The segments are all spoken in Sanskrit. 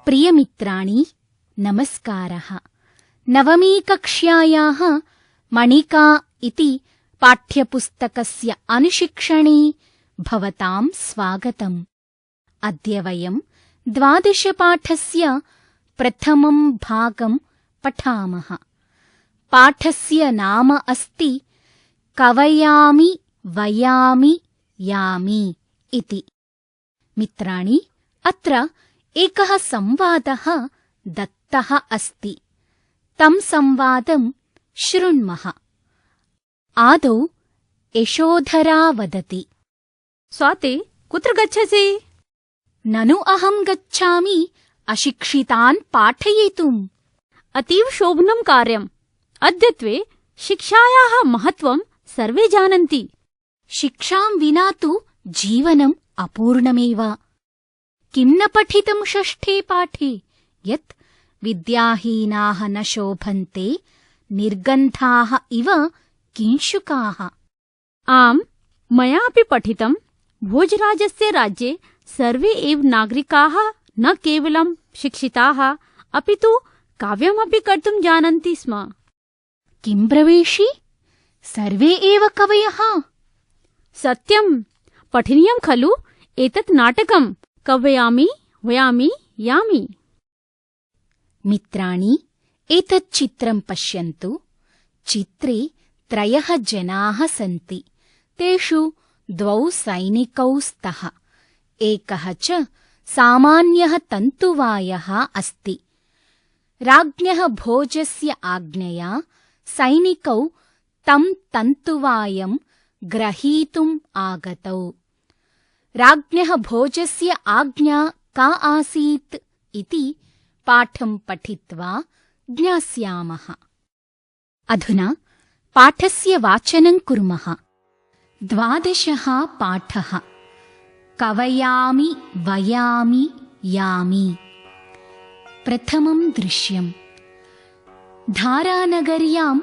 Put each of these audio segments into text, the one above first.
प्रियमित्राणि नमस्कारः। नवमी कक्ष्यायाः मणिका इति पाठ्यपुस्तकस्य अनुशिक्षणे भवतां स्वागतम्। अद्य वयं 12 पाठस्य प्रथमं भागं पठामः। पाठस्य नाम अस्ति कवयामि वयामि यामि इति। मित्राणि, अत्र एकः संवादः दत्तः अस्ति। तं संवादं शृण्मः। आदौ यशोधरा वदति, स्वाते, कुत्र गच्छसि? ननु अहं गच्छामि अशिक्षितान् पाठयितुम्। अतीव शोभनं कार्यम्। अद्यत्वे शिक्षायाः महत्त्वं सर्वे जानन्ति। शिक्षां विना तु जीवनम् अपूर्णमेव। किं न पठितं 6 पाठे यत् विद्याहीनाः न शोभन्ते, निर्गन्धाः इव किंशुकाः। आम्, मयापि पठितं। भोजराजस्य राज्ये सर्वे एव नागरिकाः न केवलं शिक्षिताः, अपि तु काव्यमपि कर्तुं जानन्ति स्म। किं ब्रवीषि? सर्वे एव कवयः? सत्यं, पठनीयं खलु एतत् नाटकं कवयामि वयामि यामि। मित्राणि, एतत् चित्रं पश्यन्तु। चित्रे 3 जनाः सन्ति। तेषु 2 सैनिकौ स्तः। एकः च सामान्यः तन्तुवायः अस्ति। राज्ञः भोजस्य आज्ञया सैनिकौ तं तन्तुवायं ग्रहीतुम् आगतौ। राज्ञः भोजस्य आज्ञा का आसीत् इति पाठं पठित्वा ज्ञास्यामः। अधुना पाठस्य वाचनं कुर्मः। 12 पाठः कवयामि वयामि यामि। प्रथमं दृश्यम्। धारानगर्यां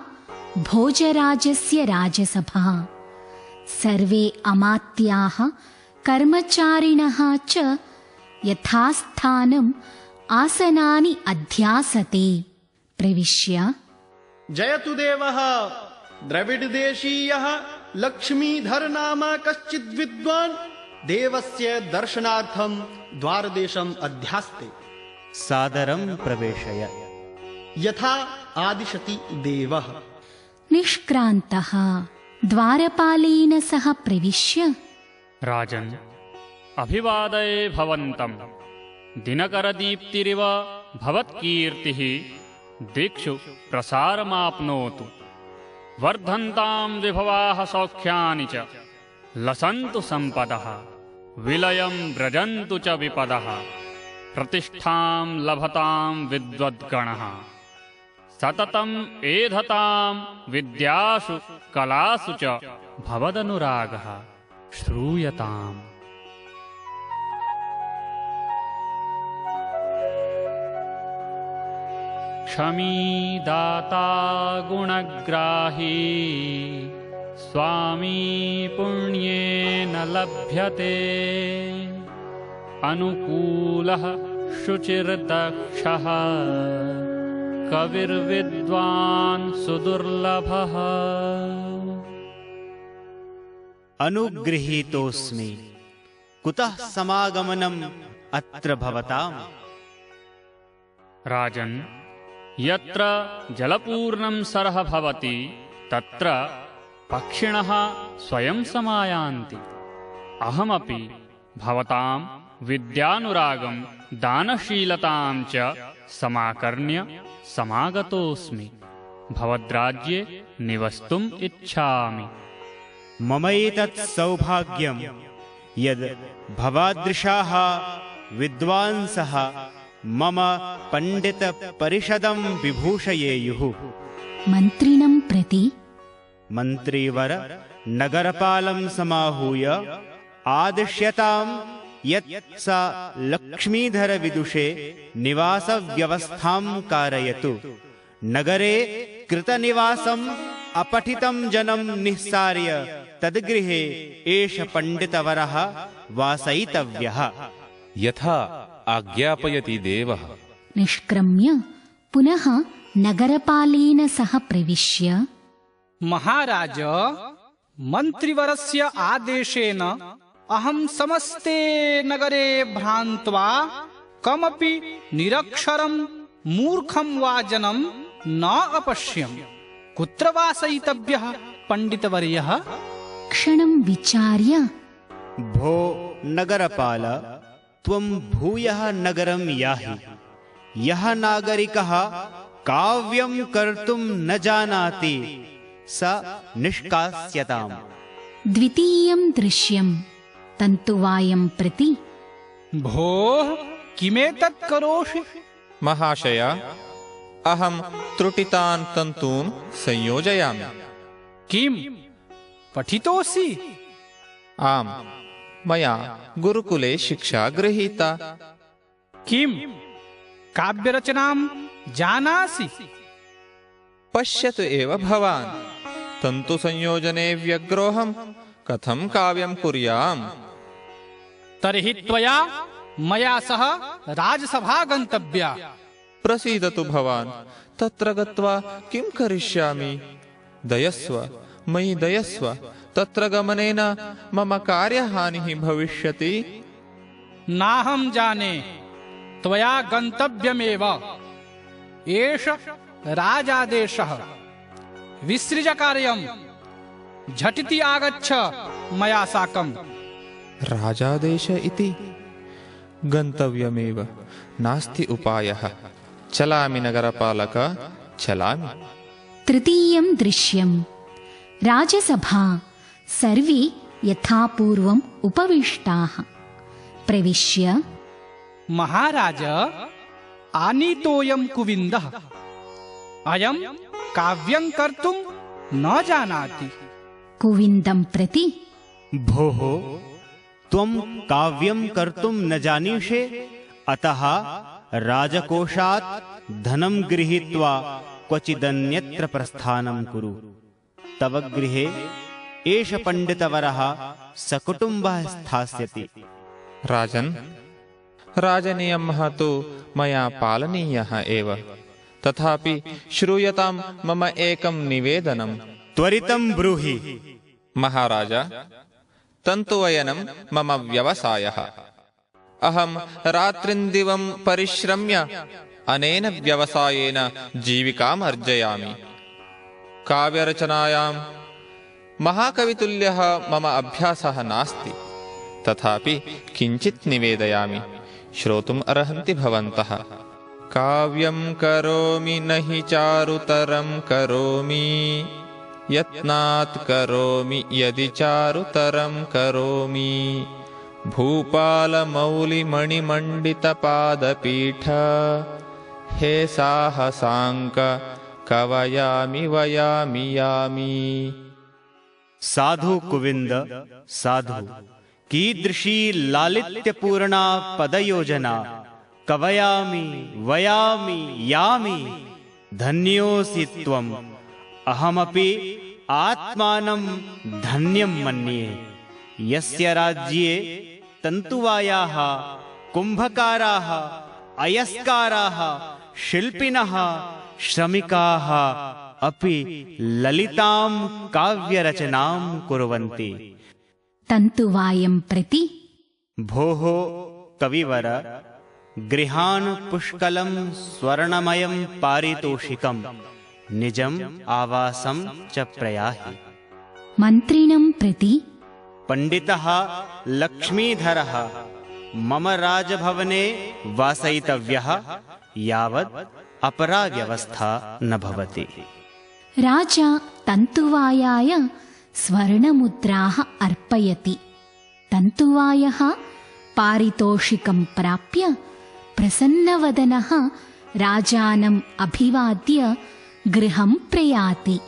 भोजराजस्य राजसभा। सर्वे अमात्याः कर्मचारिणः च यथास्थानम् आसनानि अध्यासते। प्रविश्य, जयतु देवः द्रविडदेशीयः लक्ष्मीधर नाम कश्चिद् विद्वान् देवस्य दर्शनार्थं द्वारदेशम् अध्यास्ते। सादरं प्रवेशय। यथा आदिशति देवः। निष्क्रान्तः द्वारपालेन सह प्रविश्य, राजन्, अभिवादये भवन्तम्। दिनकरदीप्तिरिव भवत्कीर्तिः दिक्षु प्रसारमाप्नोतु। वर्धन्तां विभवाः सौख्यानि च, लसन्तु सम्पदः, विलयं व्रजन्तु च विपदः। प्रतिष्ठां लभतां विद्वद्गणः, सततम् एधतां विद्यासु कलासु च भवदनुरागः श्रूयताम्। क्षमी दाता गुणग्राही, स्वामी पुण्येन लभ्यते। अनुकूलः शुचिर्दक्षः, कविर्विद्वान् सुदुर्लभः। अनुगृहीतोऽस्मि, कुतः समागमनम् अत्र भवताम्? राजन्, यत्र जलपूर्णं सरः भवति तत्र पक्षिणः स्वयं समायान्ति। अहमपि भवतां विद्यानुरागं दानशीलतां च समाकर्ण्य समागतोऽस्मि। भवद्राज्ये निवस्तुम् इच्छामि। ममैतत् सौभाग्यं यद् भवादृशाः विद्वांसः मम पण्डितपरिषदं विभूषयेयुः। मन्त्रिणं प्रति, मन्त्रीवर नगरपालं समाहूय आदिश्यतां यत् सा लक्ष्मीधरविदुषे निवासव्यवस्थां कारयतु। नगरे कृतनिवासम् अपठितं जनं निस्सार्य तद्गृहे एष पण्डितवरः वासयितव्यः। यथा आज्ञापयति देवः। निष्क्रम्य पुनः नगरपालेन सह प्रविश्य महाराज, मन्त्रिवरस्य आदेशेन अहं समस्ते नगरे भ्रान्त्वा कमपि निरक्षरं मूर्खं वा जनं न अपश्यम्। कुत्र वासयितव्यः पण्डितवर्यः? क्षणं विचार्य भो नगरपाल, त्वं भूयः नगरं याहि। यः नागरिकः काव्यं कर्तुं न जानाति स निष्कास्यताम्। द्वितीयं दृश्यं तन्तुवायं प्रति भोः, किमेतत् करोषि? महाशय, अहं त्रुटितान् तन्तून् संयोजयामि। किं पठितोऽसि? आम्, मया गुरुकुले शिक्षा गृहीता। किं काव्यरचनां जानासि? पश्यतु एव भवान्, तन्तुसंयोजने व्यग्रोऽहं कथं काव्यं कुर्याम्? तर्हि त्वया मया सह राजसभा गन्तव्या। प्रसीदतु भवान्, तत्र गत्वा किं करिष्यामि? दयस्व, मयि दयस्व। तत्र गमनेन मम कार्यहानिः भविष्यति। नाहं जाने, त्वया गन्तव्यमेव। एष राजादेशः। विसृज कार्यं, झटिति आगच्छ मया साकम्। राजादेश इति? गन्तव्यमेव, नास्ति उपायः। चलामि नगरपालक, चलामि। तृतीयं दृश्यं राजसभा। सर्वे यथापूर्वम् उपविष्टाः। प्रविश्य महाराज, आनीतोऽयं कुविन्दः। अयं काव्यं कर्तुं न जानाति। कुविन्दं प्रति भोः, त्वं काव्यं कर्तुं न जानीषे, अतः राजकोषात् धनं गृहीत्वा क्वचिदन्यत्र प्रस्थानं कुरु। तव गृहे एष पण्डितवरः सकुटुम्बः स्थास्यति। राजन्, राजनियमः तु मया पालनीयः एव। तथापि श्रूयतां मम एकं निवेदनं। त्वरितं ब्रूहि। महाराज, तन्तुवयनं मम व्यवसायः। अहं रात्रिन्दिवं परिश्रम्य अनेन व्यवसायेन जीविकाम् अर्जयामि। काव्यरचनायां महाकवितुल्यः मम अभ्यासः नास्ति। तथापि किञ्चित् निवेदयामि, श्रोतुम् अर्हन्ति भवन्तः। काव्यं करोमि न हि चारुतरं करोमि, यत्नात् करोमि यदि चारुतरं करोमि। भूपालमौलिमणिमण्डितपादपीठ, हे साहसाङ्क कवयामि वयामि यामि। साधु कुविन्द साधु, कीदृशी लालित्यपूर्णा पदयोजना। कवयामि वयामि यामि, धन्योऽसि त्वम्। अहमपि आत्मानं धन्यं मन्ये। यस्य राज्ये तन्तुवायाः, कुम्भकाराः, अयस्काराः, शिल्पिनः, श्रमिकाः अपि ललितां काव्यरचनां कुर्वन्ति। तन्तुवायं प्रति भोः कविवर, गृहान् पुष्कलं स्वर्णमयं पारितोषिकं, निजम् आवासं च प्रयाहि। मन्त्रिणं प्रति पण्डितः लक्ष्मीधरः मम राजभवने वासयितव्यः, यावत् अपरा व्यवस्था न भवति। राजा तन्तुवायाय स्वर्णमुद्राः अर्पयति। तन्तुवायः पारितोषिकं प्राप्य प्रसन्नवदनः राजानम् अभिवाद्य गृहं प्रयाति।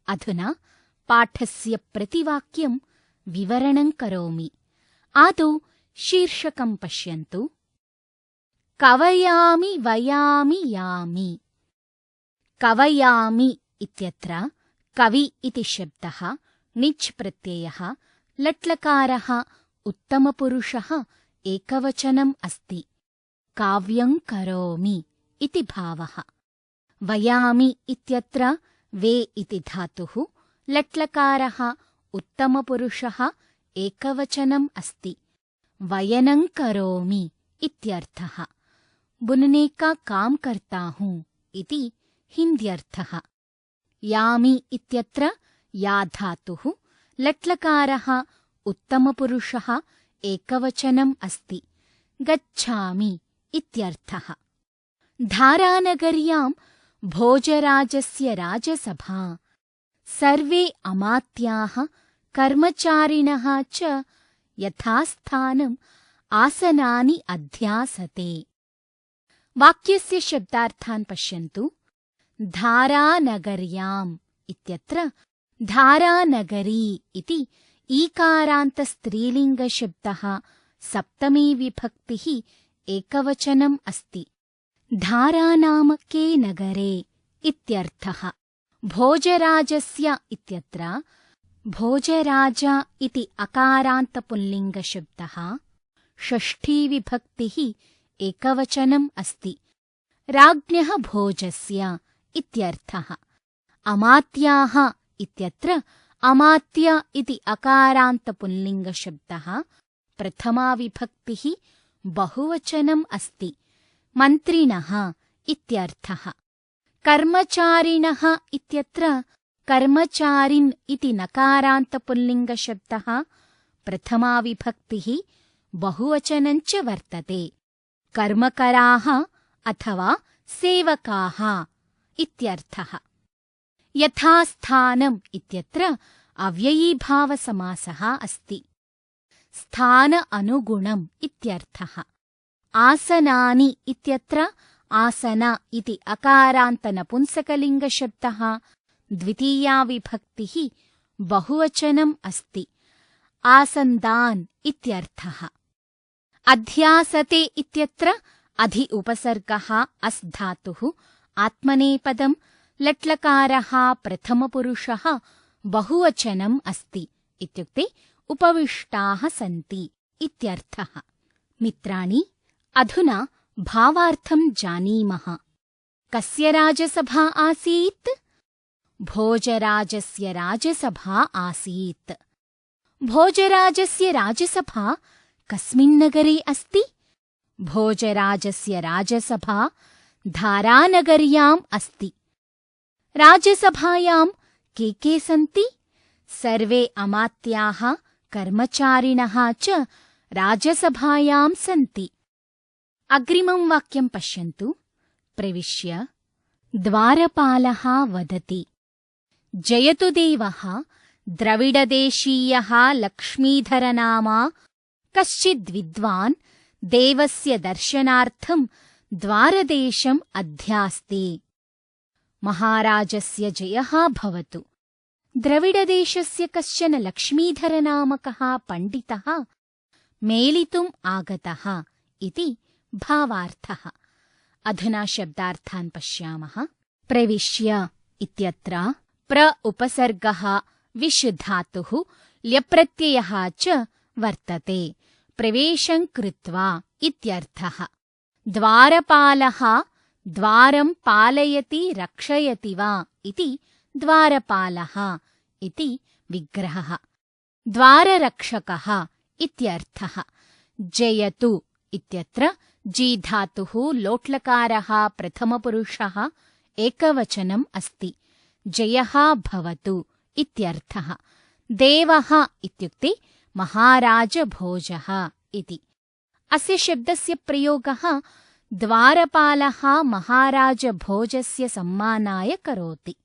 अधुना पाठस्य प्रतिवाक्यं विवरणं करोमि। आदौ शीर्षकं पश्यन्तु। कवयामि वयामि यामि। कवयामि इत्यत्र कवि इति शब्दः, निच् प्रत्ययः, लट्लकारः उत्तमपुरुषः एकवचनम् अस्ति। काव्यं करोमि इति भावः। वयामि इत्यत्र वे इति धातुः, लट्लकारः उत्तमपुरुषः, एकवचनम् अस्ति। वयनं करोमि इत्यर्थः। बुनने का काम करता हूँ इति हिन्द्यर्थः। यामि इत्यत्र या धातुः, लट्लकारः उत्तमपुरुषः, एकवचनम् अस्ति। गच्छामि इत्यर्थः। धारानगर्यां भोजराजस्य राजसभा। सर्वे अमात्याः कर्मचारिणः च यथास्थानम् आसनानि अध्यासते। वाक्यस्य शब्दार्थान् पश्यन्तु। धारानगर्याम् इत्यत्र धारानगरी इति ईकारान्तस्त्रीलिङ्गशब्दः, सप्तमी विभक्तिः, एकवचनम् अस्ति। धारा नाम के नगरे इत्यर्थः। भोजराजस्य इत्यत्र भोजराज इति अकारान्तपुल्लिङ्गशब्दः, षष्ठी विभक्तिः, एकवचनम् अस्ति। राज्ञः भोजस्य इत्यर्थः। अमात्याः इत्यत्र अमात्य इति अकारान्तपुल्लिङ्गशब्दः, प्रथमा विभक्तिः, बहुवचनम् अस्ति। मन्त्रिणः इत्यर्थः। कर्मचारिणः इत्यत्र कर्मचारिन् इति नकारान्तपुल्लिङ्गशब्दः, प्रथमा विभक्तिः, बहुवचनं च वर्तते। कर्मकराः अथवा सेवकाः इत्यर्थः। यथास्थानम् इत्यत्र अव्ययीभावसमासः अस्ति। स्थान अनुगुणम् इत्यर्थः। आसनानि इत्यत्र आसन इति अकारान्तनपुंसकलिङ्गशब्दः, द्वितीया विभक्तिः, बहुवचनम् अस्ति। आसन्दान् इत्यर्थः। अध्यासते इत्यत्र अधि उपसर्गः अस् धातुः, आत्मनेपदम्, लट्लकारः प्रथमपुरुषः, बहुवचनम् अस्ति। इत्युक्ते उपविष्टाः सन्ति इत्यर्थः। मित्राणि, अधुना भावार्थं जानीमः। कस्य राजसभा आसीत्? भोजराजस्य राजसभा आसीत्। भोजराजस्य राजसभा कस्मिन् नगरे अस्ति? भोजराजस्य राजसभा धारानगर्याम् अस्ति। राजसभायां के सन्ति? सर्वे अमात्याः कर्मचारिणः च राजसभायां सन्ति। अग्रिमं वाक्यं पश्यन्तु। प्रविश्य द्वारपालः वदति। जयतु देवः। द्रविडदेशीयः लक्ष्मीधरनामा कश्चिद्विद्वान् देवस्य दर्शनार्थं द्वारदेशम् अध्यास्ते। महाराजस्य जयः भवतु। द्रविडदेशस्य कश्चन लक्ष्मीधरनामकः पण्डितः मेलितुम् आगतः इति भावार्थः। अधुना शब्दार्थान् पश्यामः। प्रविश्य इत्यत्र प्र उपसर्गः, विश् धातुः, ल्यप्रत्ययः च वर्तते। प्रवेशं कृत्वा इत्यर्थः। द्वारपालः द्वारं पालयति रक्षयति वा इति द्वारपालः इति विग्रहः। द्वाररक्षकः इत्यर्थः। जयतु इत्यत्र जी धातुः, लोट्लकारः प्रथमपुरुषः, एकवचनम् अस्ति। जयः भवतु इत्यर्थः। देवः इत्युक्ते महाराजभोजः इति। अस्य शब्दस्य प्रयोगः द्वारपालः महाराजभोजस्य सम्मानाय करोति।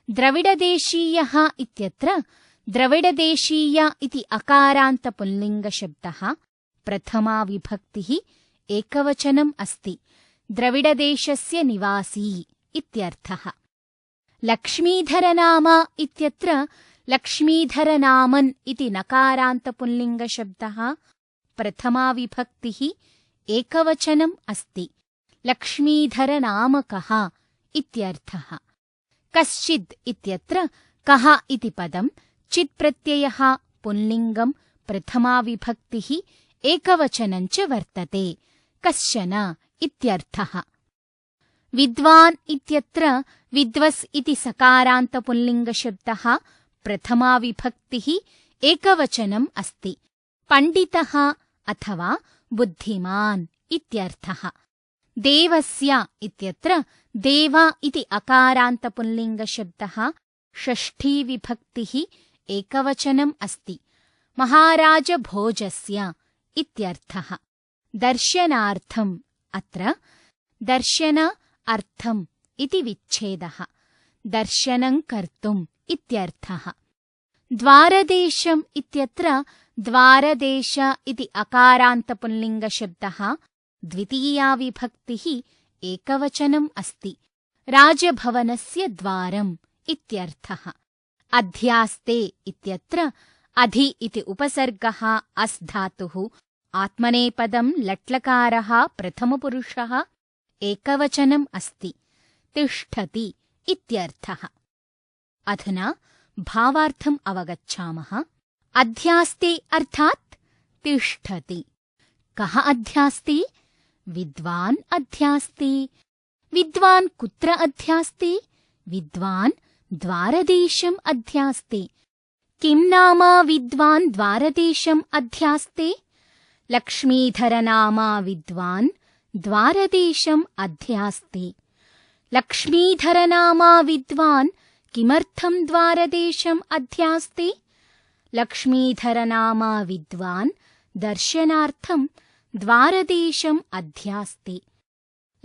द्रविडदेशीयः इत्यत्र द्रविडदेशीय इति अकारान्तपुल्लिङ्गशब्दः, प्रथमा विभक्तिः, एकवचनम् अस्ति। द्रविडदेशस्य निवासी इत्यर्थः। लक्ष्मीधरनामा इत्यत्र लक्ष्मीधरनामन् इति नकारान्तपुल्लिङ्गशब्दः, प्रथमा विभक्तिः, एकवचनम् अस्ति। लक्ष्मीधरनामकः इत्यर्थः। कश्चिद् इत्यत्र कः इति पदम्, चित् प्रत्ययः, पुल्लिङ्गम्, प्रथमा विभक्तिः, एकवचनं च वर्तते, कश्चन इत्यर्थः। विद्वान् इत्यत्र विद्वस् इति सकारान्तपुल्लिङ्गशब्दः प्रथमाविभक्तिः एकवचनम् अस्ति। पण्डितः अथवा बुद्धिमान् इत्यर्थः। देवस्य इत्यत्र देव इति अकारान्तपुल्लिङ्गशब्दः षष्ठीविभक्तिः एकवचनम् अस्ति। महाराजभोजस्य इत्यर्थः। दर्शनार्थम् अत्र दर्शन अर्थम् इति विच्छेदः। दर्शनं कर्तुम् इत्यर्थः। द्वारदेशम् इत्यत्र द्वारदेश इति अकारान्तपुल्लिङ्गशब्दः द्वितीया विभक्तिः एकवचनम् अस्ति। राजभवनस्य द्वारम् इत्यर्थः। अध्यास्ते इत्यत्र अधि इति उपसर्गः अस् धातुः आत्मनेपदं लट्लकारः प्रथमपुरुषः एकवचनम् अस्ति। तिष्ठति इत्यर्थः। अधुना भावार्थम् अवगच्छामः। अध्यास्ते अर्थात् तिष्ठति। कः अध्यास्ते? विद्वान् अध्यास्ते। विद्वान् कुत्र अध्यास्ते? विद्वान् द्वारदेशम् अध्यास्ते। किं नाम विद्वान् द्वारदेशम् अध्यास्ते? लक्ष्मीधरनामा विद्वान् द्वारदेशम् अध्यास्ते। लक्ष्मीधरनामा विद्वान् किमर्थं द्वारदेशम् अध्यास्ते? लक्ष्मीधरनामा विद्वान् दर्शनार्थं द्वारदेशम् अध्यास्ते।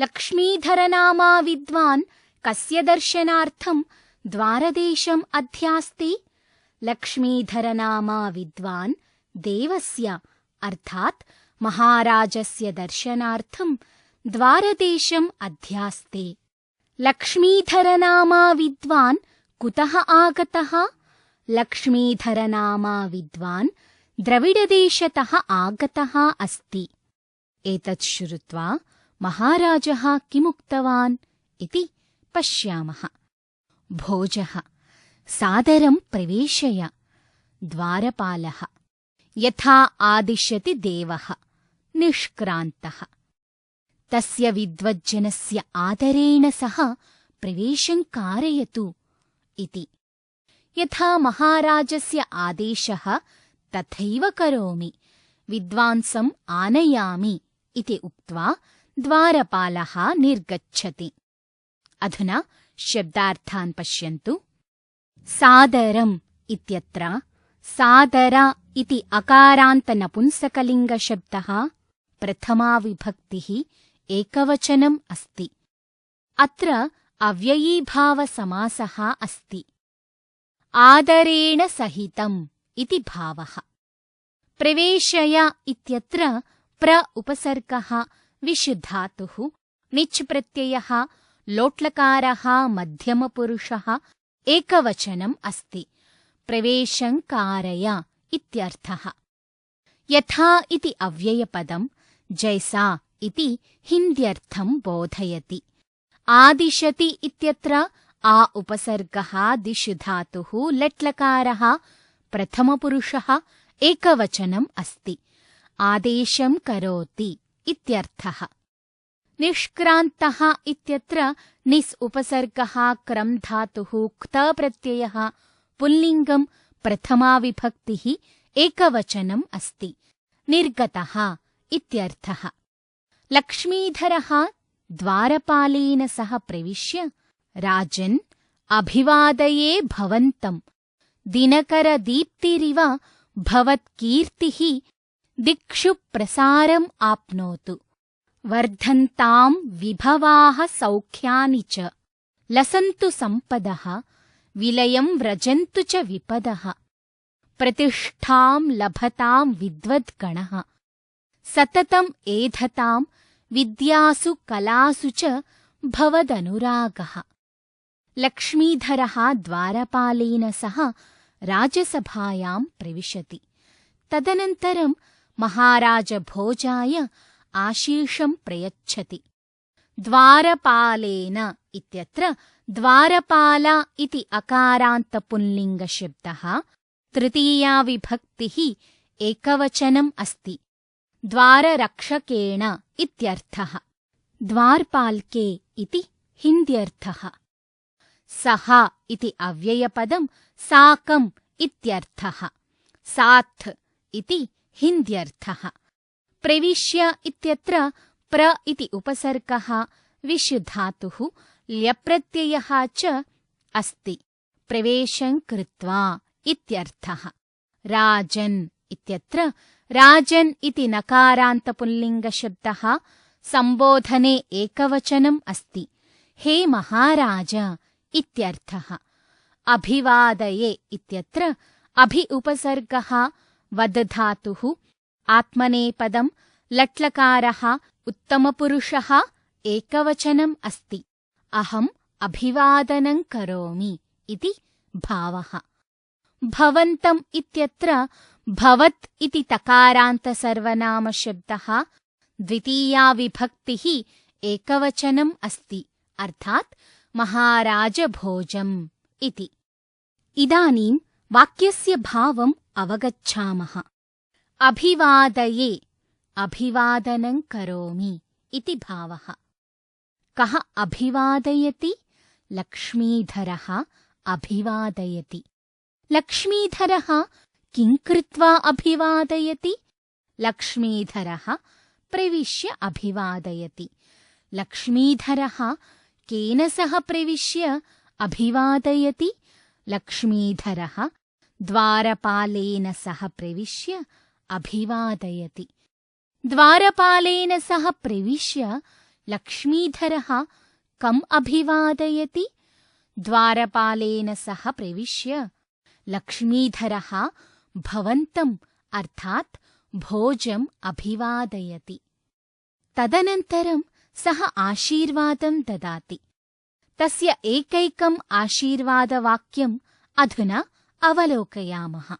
लक्ष्मीधरनामा विद्वान् कस्य दर्शनार्थं द्वारदेशम् अध्यास्ते? लक्ष्मीधरनामा विद्वान् देवस्य अर्थात् महाराजस्य दर्शनार्थं द्वारदेशम् अध्यास्ते। लक्ष्मीधरनामा विद्वान् कुतः आगतः? लक्ष्मीधरनामा विद्वान् द्रविडदेशतः आगतः अस्ति। एतत् श्रुत्वा महाराजः किमुक्तवान् इति पश्यामः। भोजः सादरं प्रवेशय। द्वारपालः यथा आदिश्यति देवः निष्क्रान्तः। तस्य विद्वज्जनस्य आदरेण सह प्रवेशं कारयतु इति। यथा महाराजस्य आदेशः तथैव करोमि, विद्वांसम् आनयामि इति उक्त्वा द्वारपालः निर्गच्छति। अधुना शब्दार्थान् पश्यन्तु। सादरम् इत्यत्र सादर इति अकारान्तनपुंसकलिङ्गशब्दः प्रथमाविभक्तिः एकवचनम् अस्ति। अत्र अव्ययीभावसमासः अस्ति। आदरेण सहितम् इति भावः। प्रवेशय इत्यत्र प्र उपसर्गः विशुद्धातुः निच् प्रत्ययः लोट्लकारः मध्यमपुरुषः एकवचनम् अस्ति। प्रवेशं कारय इत्यर्थः। यथा इति अव्ययपदं जैसा इति हिन्द्यर्थं बोधयति। आदिशति इत्यत्र आ उपसर्गः दिशुधातुः लट्लकारः प्रथमपुरुषः एकवचनम् अस्ति। आदेशं करोति इत्यर्थः। निष्क्रान्तः इत्यत्र निस् उपसर्गः क्रम् धातुः क्त प्रत्ययः पुल्लिङ्गं प्रथमाविभक्तिः एकवचनम् अस्ति। निर्गतः इत्यर्थः। लक्ष्मीधरः द्वारपालेन सह प्रविश्य राजन् अभिवादये भवन्तम्, दिनकरदीप्तिरिव भवत्कीर्तिः दिक्षु प्रसारम् आप्नोतु, वर्धन्तां विभवाः सौख्यानि च, लसन्तु सम्पदः, विलयं व्रजन्तु च विपदः, प्रतिष्ठां लभतां विद्वद्गणः, सततम् एधतां विद्यासु कलासु च भवदनुरागः। लक्ष्मीधरः द्वारपालेन सह राजसभायां प्रविशति। तदनन्तरं महाराजभोजाय आशीषं प्रयच्छति। द्वारपालेन इत्यत्र द्वारपाल इति अकारान्तपुल्लिङ्गशब्दः तृतीया विभक्तिः एकवचनम् अस्ति। द्वाररक्षकेण इत्यर्थः। द्वारपालके इति हिन्द्यर्थः। सह इति अव्ययपदं साकम् इत्यर्थः। साथ इति हिन्द्यर्थः। प्रविश्य इत्यत्र प्र इति उपसर्गः विष्धातुः ल्यप्रत्ययः च अस्ति। प्रवेशं कृत्वा इत्यर्थः। राजन् इत्यत्र राजन् इति नकारान्तपुल्लिङ्गशब्दः सम्बोधने एकवचनम् अस्ति। हे महाराज इत्यर्थः। अभिवादये इत्यत्र अभि उपसर्गः वदधातुः आत्मनेपदं लट्लकारः उत्तमपुरुषः एकवचनम् अस्ति। अहम् अभिवादनं करोमि इति भावः। भवन्तम् इत्यत्र भवत् इति तकारान्तसर्वनामशब्दः द्वितीया विभक्तिः एकवचनम् अस्ति, अर्थात् महाराजभोजम् इति। इदानीं वाक्यस्य भावम् अवगच्छामः। अभिवादये अभिवादनं करोमि इति भावः। कः अभिवादयति? लक्ष्मीधरः अभिवादयति। लक्ष्मीधरः किं कृत्वा अभिवादयति? लक्ष्मीधरः प्रविश्य अभिवादयति। लक्ष्मीधरः केन सह प्रविश्य अभिवादयति? लक्ष्मीधरः द्वारपालेन सह प्रविश्य अभिवादयति। द्वारपालेन सह प्रविश्य लक्ष्मीधरः कम् अभिवादयति? द्वारपालेन सह प्रविश्य लक्ष्मीधरः भवन्तम् अर्थात् भोजम् अभिवादयति। तदनन्तरं सः आशीर्वादं ददाति। तस्य एकैकम् आशीर्वादवाक्यम् अधुना अवलोकयामः।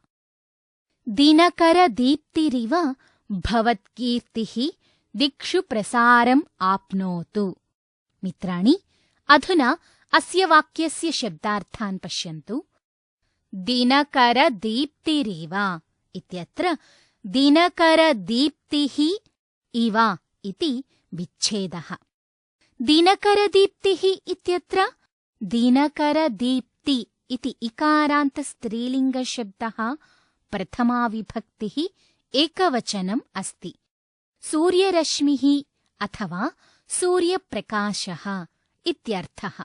दिनकरदीप्तिरिव भवत्कीर्तिः दिक्षु प्रसारम् आप्नोतु। मित्राणि, अधुना अस्य वाक्यस्य शब्दार्थान् पश्यन्तु। दिनकरदीप्तिरिव इत्यत्र दिनकरदीप्तिः इव इति विच्छेदः। दिनकरदीप्तिः इत्यत्र दिनकरदीप्ति इति इकारान्तस्त्रीलिङ्गशब्दः प्रथमा विभक्तिः एकवचनम् अस्ति। सूर्यरश्मिः अथवा सूर्यप्रकाशः इत्यर्थः।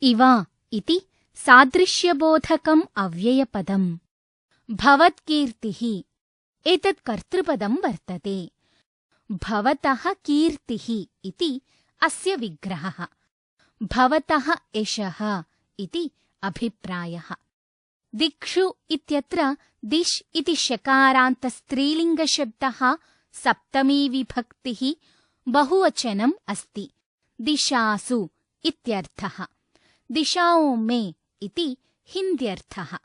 इव इति सादृश्यबोधकम् अव्ययपदम्। भवत्कीर्तिः एतत् कर्तृपदं वर्तते। भवतः कीर्तिः इति अस्य विग्रहः। भवतः यशः इति अभिप्रायः। दिक्षु इत्यत्र दिश् इति षकारान्तस्त्रीलिङ्गशब्दः सप्तमी विभक्तिः बहुवचनम् अस्ति। दिशासु इत्यर्थः। दिशाओं में इति हिन्द्यर्थः।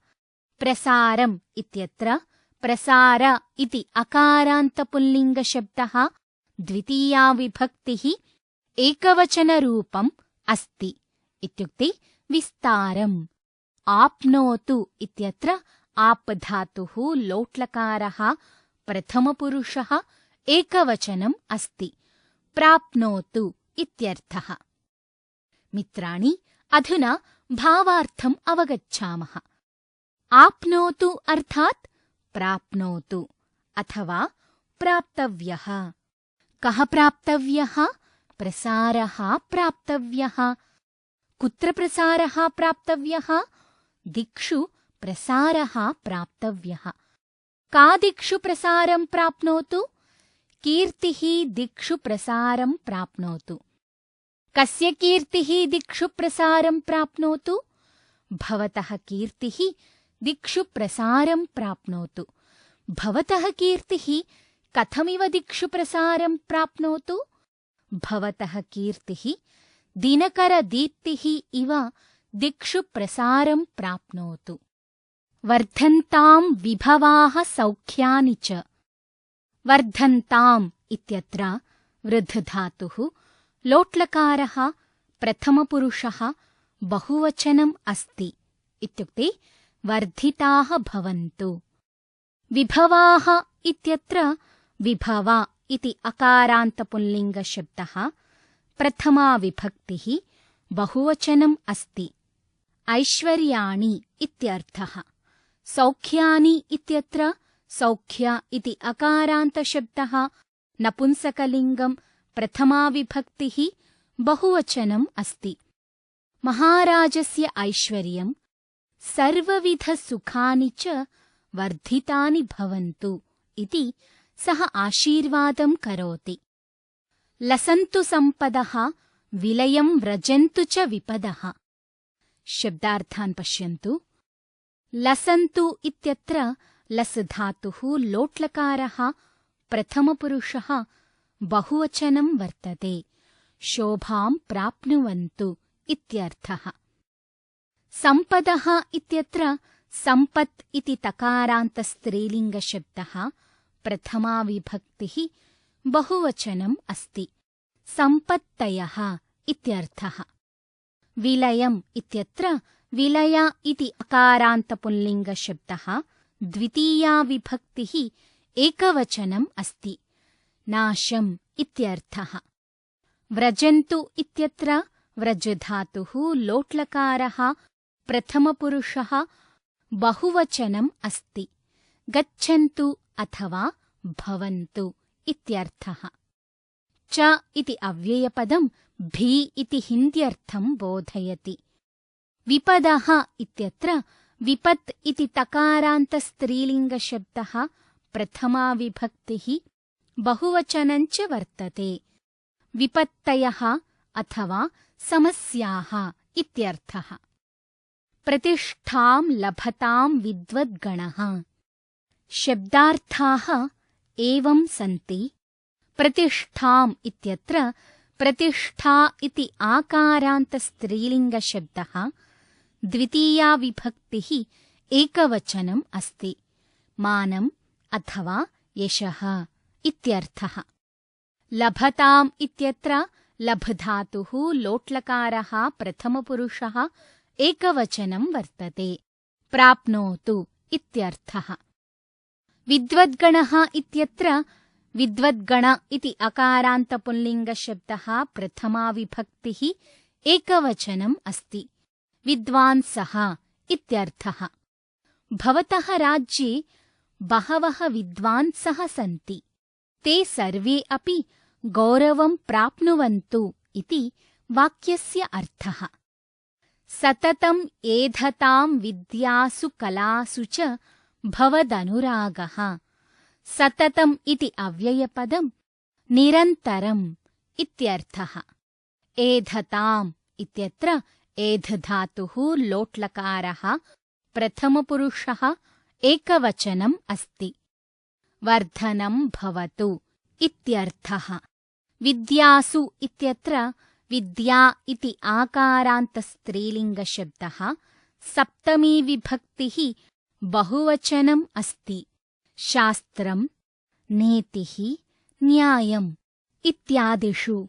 प्रसारम् इत्यत्र प्रसार इति अकारान्तपुल्लिङ्गशब्दः द्वितीया विभक्तिः एकवचनरूपम् अस्ति, इत्युक्ते विस्तारम्। आप्नोतु इत्यत्र आप धातुः लोट्लकारः प्रथमपुरुषः एकवचनम् अस्ति। प्राप्नोतु इत्यर्थः। मित्राणि, अधुना भावार्थम् अवगच्छामः। आप्नोतु अर्थात् प्राप्नोतु अथवा प्राप्तव्यः। कः प्राप्तव्यः? प्रसारः प्राप्तव्यः। कुत्र प्रसारः प्राप्तव्यः? दिक्षु प्रसारः प्राप्तव्यः। का दिक्षु प्रसारं प्राप्नोतु? कीर्तिः दिक्षु प्रसारं प्राप्नोतु। कस्य कीर्तिः दिक्षु प्रसारं प्राप्नोतु? भवतः कीर्तिः दिक्षु प्रसारं प्राप्नोतु। भवतः कीर्तिः कथमिव दिक्षु प्रसारं प्राप्नोतु? भवतः कीर्तिः दिनकरदीप्तिः इव दिक्षु प्रसारं प्राप्नोतु। वर्धन्तां विभवाः सौख्यानि च। वर्धन्ताम् इत्यत्र वृद्धधातुः लोट्लकारः प्रथमपुरुषः बहुवचनम् अस्ति, इत्युक्ते वर्धिताः भवन्तु। विभवाः इत्यत्र विभव इति अकारान्तपुल्लिङ्गशब्दः प्रथमा विभक्तिः बहुवचनम् अस्ति। ऐश्वर्याणि इत्यर्थः। सौख्यानि इत्यत्र सौख्य इति अकारान्तशब्दः नपुंसकलिङ्गं प्रथमा विभक्तिः बहुवचनम् अस्ति। महाराजस्य ऐश्वर्यं सर्वविधसुखानि च वर्धितानि भवन्तु इति सः आशीर्वादं करोति। लसन्तु सम्पदः विलयं व्रजन्तु च विपदः। शब्दार्थान् पश्यन्तु। लसन्तु इत्यत्र लस् धातुः लोट्लकारः प्रथमपुरुषः बहुवचनं वर्तते। शोभां प्राप्नुवन्तु इत्यर्थः। सम्पदः इत्यत्र सम्पत् इति तकारान्तस्त्रीलिङ्गशब्दः प्रथमा विभक्तिः बहुवचनम् अस्ति। सम्पत्तयः इत्यर्थः। विलयम् इत्यत्र विलय इति अकारान्तपुल्लिङ्गशब्दः द्वितीया विभक्तिः एकवचनम् अस्ति। नाशम् इत्यर्थः। व्रजन्तु इत्यत्र व्रजधातुः लोट्लकारः प्रथमपुरुषः बहुवचनम् अस्ति। गच्छन्तु अथवा भवन्तु इत्यर्थः। च इति अव्ययपदं भी इति हिन्द्यर्थं बोधयति। विपदः इत्यत्र विपत् इति तकारान्तस्त्रीलिङ्गशब्दः प्रथमा विभक्तिः बहुवचनञ्च वर्तते। विपत्तयः अथवा समस्याः इत्यर्थः। प्रतिष्ठां लभतां विद्वद्गणः। शब्दार्थाः एवं सन्ति। प्रतिष्ठाम् इत्यत्र प्रतिष्ठा इति आकारान्तस्त्रीलिङ्गशब्दः द्वितीया विभक्तिः एकवचनम् अस्ति। मानम् अथवा यशः इत्यर्थः। लभताम् इत्यत्र लभधातुः लोट्लकारः प्रथमपुरुषः एकवचनं वर्तते। प्राप्नोतु इत्यर्थः। विद्वद्गणः इत्यत्र विद्वद्गण इति अकारान्तपुल्लिङ्गशब्दः प्रथमा विभक्तिः एकवचनम् अस्ति। विद्वांसः इत्यर्थः। भवतः राज्ये बहवः विद्वांसः सन्ति। ते सर्वे अपि गौरवं प्राप्नुवन्तु इति वाक्यस्य अर्थः। सततम् एधतां विद्यासु कलासु च भवदनुरागः। सततम् इति अव्ययपदं निरन्तरम् इत्यर्थः। एधताम् इत्यत्र एधधातुः लोट्लकारः प्रथमपुरुषः एकवचनम् अस्ति। वर्धनं भवतु इत्यर्थः। विद्यासु इत्यत्र विद्या इति आकारान्तस्त्रीलिङ्गशब्दः सप्तमी विभक्तिः बहुवचनम् अस्ति। शास्त्रम्, नीतिः, न्यायम् इत्यादिषु।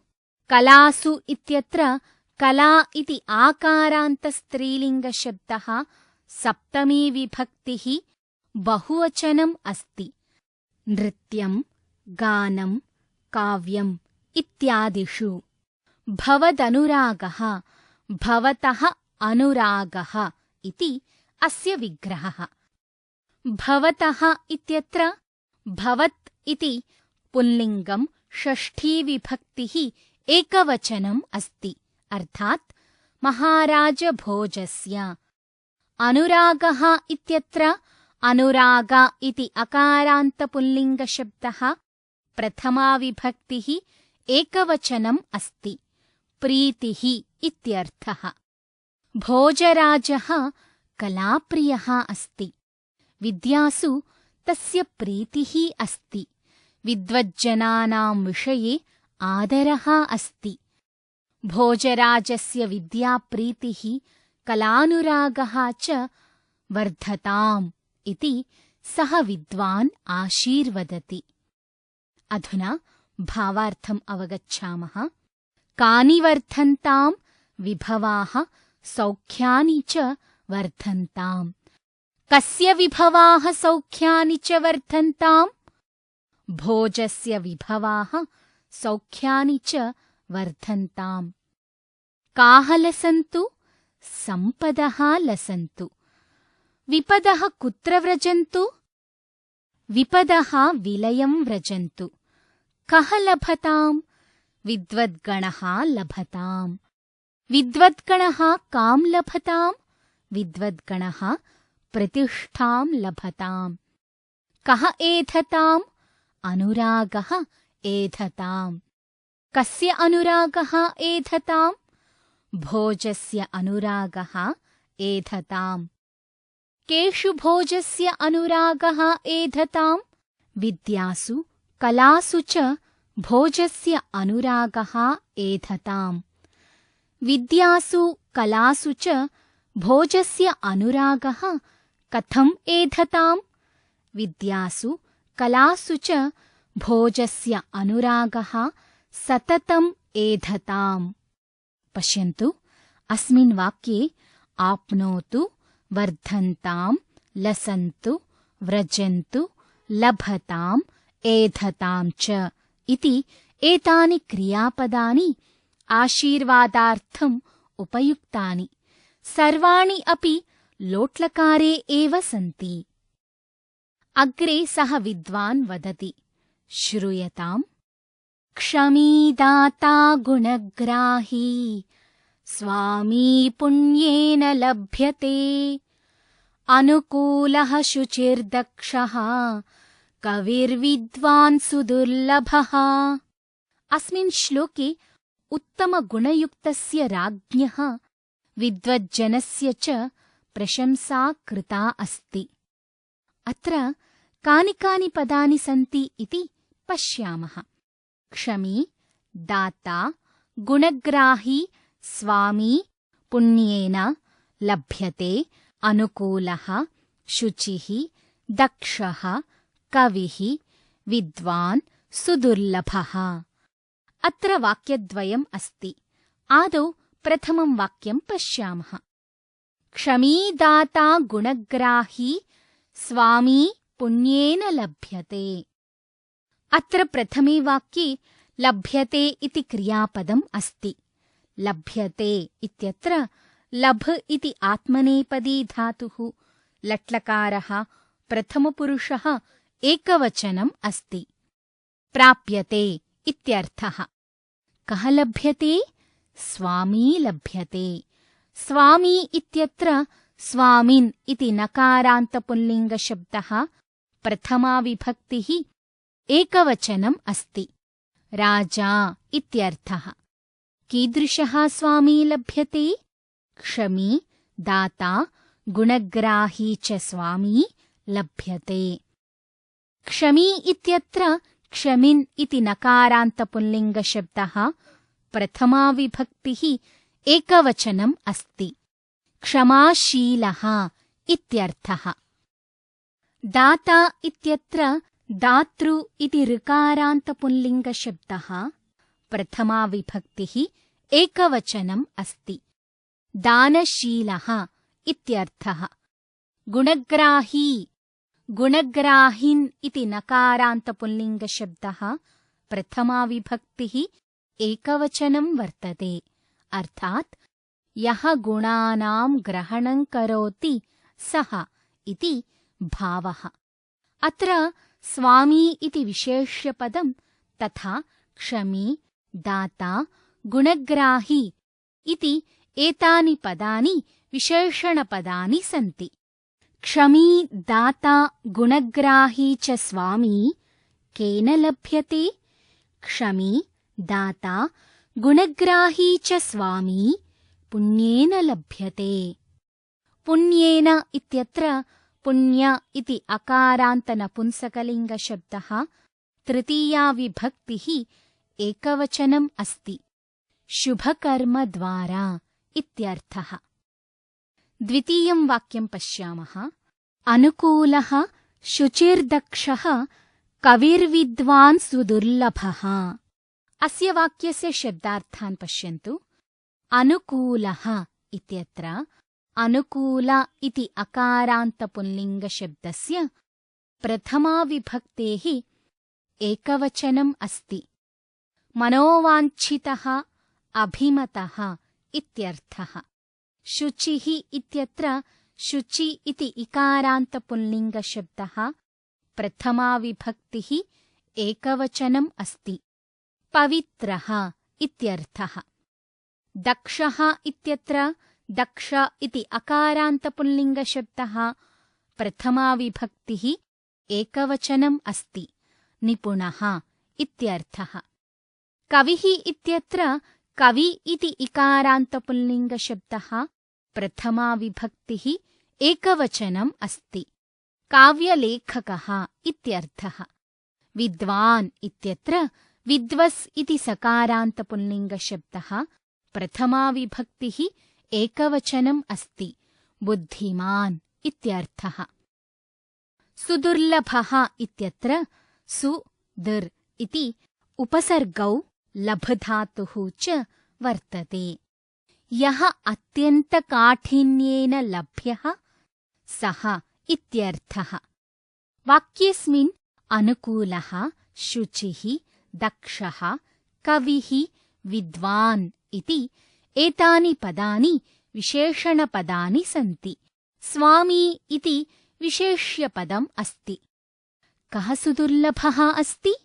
कलासु इत्यत्र कला इति आकारान्तस्त्रीलिङ्गशब्दः सप्तमी विभक्तिः बहुवचनम् अस्ति। नृत्यम्, गानम्, काव्यम् इत्यादिषु। भवदनुरागः, भवतः अनुरागः इति अस्य विग्रहः। भवतः इत्यत्र भवत् इति पुल्लिङ्गं षष्ठी विभक्तिः एकवचनम् अस्ति। अर्थात् महाराजभोजस्य। अनुरागः इत्यत्र अनुराग इति अकारान्तपुल्लिङ्गशब्दः प्रथमा विभक्तिः एकवचनम् अस्ति। प्रीतिः इत्यर्थः। भोजराजः कलाप्रियः अस्ति। विद्यासु तस्य प्रीतिः अस्ति। विद्वज्जनानां विषये आदरः अस्ति। भोजराजस्य विद्याप्रीतिः कलानुरागः च वर्धताम् इति सः विद्वान् आशीर्वदति। अधुना भावार्थम् अवगच्छामः। कानि वर्धन्ताम् विभवाः सौख्यानि च वर्धन्ताम्। कस्य विभवाः सौख्यानि च वर्धन्ताम्? भोजस्य विभवाः सौख्यानि च वर्धन्ताम्। काः लसन्तु सम्पदः लसन्तु। विपदः कुत्र व्रजन्तु? विपदः विलयं व्रजन्तु। कः लभताम्? विद्वद्गणः लभताम्। विद्वद्गणः कां लभताम्? विद्वद्गणः प्रतिष्ठां लभताम्। कः एधताम्? अनुरागः एधताम्। कस्य अनुरागः एधताम्? भोजस्य अनुरागः एधताम्। केषु भोजस्य अनुरागः एधताम्? विद्यासु कलासु च भोजस्य अनुरागः एधताम्। विद्यासु कलासु च भोजस्य अनुरागः कथम् एधताम्? विद्यासु कलासु च भोजस्य अनुरागः सततम् एधताम्। पश्यन्तु, अस्मिन् वाक्ये आप्नोतु, वर्धन्ताम्, लसन्तु, व्रजन्तु, लभताम्, एधताम् च इति एतानि क्रियापदानि आशीर्वादार्थम् उपयुक्तानि। सर्वाणि अपि लोट्लकारे एव सन्ति। अग्रे सः विद्वान् वदति, श्रूयताम्। क्षमी दाता गुणग्राही स्वामी पुण्येन लभ्यते। अनुकूलः शुचिर्दक्षः कविर्विद्वान् सुदुर्लभः। अस्मिन् श्लोके उत्तमगुणयुक्तस्य राज्ञः विद्वज्जनस्य च प्रशंसा कृता अस्ति। अत्र कानि कानि पदानि सन्ति इति पश्यामः। क्षमी, दाता, गुणग्राही, स्वामी, पुण्येन लभ्यते, अनुकूलः, शुचिः, दक्षः, कविः, विद्वान्, सुदुर्लभः। अत्र वाक्यद्वयम् अस्ति। आदौ प्रथमं वाक्यं पश्यामः। क्षमी दाता गुणग्राही स्वामी पुण्येन लभ्यते। अत्र प्रथमे वाक्ये लभ्यते इति क्रियापदम् अस्ति। लभ्यते इत्यत्र लभ इति आत्मनेपदी धातुः, लट्लकारः, प्रथमपुरुषः, एकवचनम् अस्ति। प्राप्यते इत्यर्थः। कः लभ्यते? स्वामी लभ्यते। स्वामी इत्यत्र स्वामिन् इति नकारान्तपुल्लिङ्गशब्दः, प्रथमा विभक्तिः, एकवचनम् अस्ति। राजा इत्यर्थः। कीदृशः स्वामी लभ्यते? क्षमी, दाता, गुणग्राही च स्वामी लभ्यते। क्षमी इत्यत्र क्षमिन् इति नकारान्तपुल्लिङ्गशब्दः, प्रथमा विभक्तिः, एकवचनम् अस्ति। क्षमाशीलः इत्यर्थः। दाता इत्यत्र दातृ इति ऋकारान्तपुल्लिङ्गशब्दः, प्रथमा विभक्तिः, एकवचनम् अस्ति। दानशीलः इत्यर्थः। गुणग्राही, गुणग्राहिन् इति नकारान्तपुल्लिङ्गशब्दः, प्रथमा विभक्तिः, एकवचनं वर्तते। अर्थात् यः गुणानां ग्रहणं करोति सः इति भावः। अत्र स्वामी इति विशेष्यपदं तथा क्षमी, दाता, गुणग्राही इति एतानि पदानि विशेषणपदानि सन्ति। क्षमी, दाता, गुणग्राही च स्वामी केन लभ्यते? क्षमी, दाता, गुणग्राही च स्वामी पुण्येन लभ्यते। पुण्येन इत्यत्र पुण्य इति अकारान्तनपुंसकलिङ्गशब्दः, तृतीया विभक्तिः, एकवचनम् अस्ति। शुभकर्मद्वारा इत्यर्थः। द्वितीयं वाक्यं पश्यामः। अनुकूलः, शुचिर्दक्षः, कविर्विद्वान् सुदुर्लभः। अस्य वाक्यस्य शब्दार्थान् पश्यन्तु। अनुकूलः इत्यत्र अनुकूल इति अकारान्तपुल्लिङ्गशब्दस्य प्रथमा विभक्तेः एकवचनम् अस्ति। मनोवाञ्छितः अभिमतः इत्यर्थः। शुचिः इत्यत्र शुचि इति इकारान्तपुल्लिङ्गशब्दः प्रथमाविभक्तिः एकवचनम् अस्ति। पवित्रः इत्यर्थः। दक्षः इत्यत्र दक्ष इति अकारान्तपुल्लिङ्गशब्दः प्रथमाविभक्तिः एकवचनम् अस्ति। निपुणः इत्यर्थः। कविः इत्यत्र कवि इति इकारान्तपुल्लिङ्गशब्दः प्रथमाविभक्तिः एकवचनम् अस्ति। काव्यलेखकः इत्यर्थः। विद्वान् इत्यत्र विद्वस् इति सकारान्तपुल्लिङ्गशब्दः प्रथमाविभक्तिः एकवचनम् अस्ति। बुद्धिमान् इत्यर्थः। सुदुर्लभः इत्यत्र सुदुर् इति उपसर्गौ लभधातुः च वर्तते। यः अत्यन्तकाठिन्येन लभ्यः सः इत्यर्थः। वाक्येऽस्मिन् अनुकूलः, शुचिः, दक्षः, कविः, विद्वान् इति एतानि पदानि विशेषणपदानि सन्ति। स्वामी इति विशेष्यपदम् अस्ति। कः सुदुर्लभः अस्ति?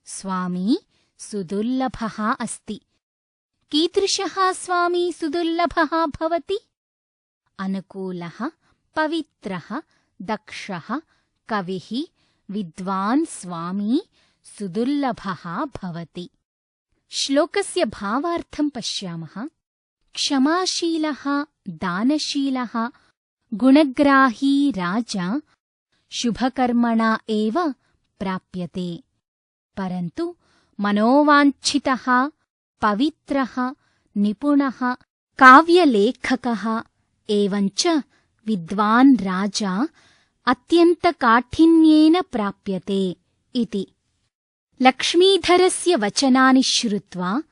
स्वामी सुदुर्लभः अस्ति। कीदृशः स्वामी सुदुर्लभः भवति? अनुकूलः, पवित्रः, दक्षः, कविः, विद्वान् स्वामी सुदुर्लभः भवति। श्लोकस्य भावार्थं पश्यामः। क्षमाशीलः, दानशीलः, गुणग्राही राजा शुभकर्मणा एव प्राप्यते। परन्तु मनोवाञ्छितः, पवित्रः, निपुणः, काव्यलेखकः एवञ्च विद्वान् राजा अत्यन्तकाठिन्येन प्राप्यते इति। लक्ष्मीधरस्य वचनानि श्रुत्वा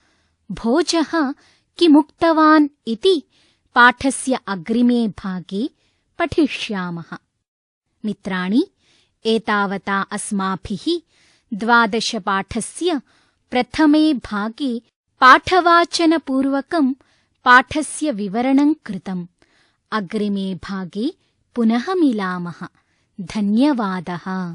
भोजः किमुक्तवान् इति पाठस्य अग्रिमे भागे पठिष्यामः। मित्राणि, एतावता अस्माभिः 12 पाठस्य प्रथमे भागे पाठवाचनपूर्वकं पाठस्य विवरणं कृतम्। अग्रिमे भागे पुनः मिलामः। धन्यवादः।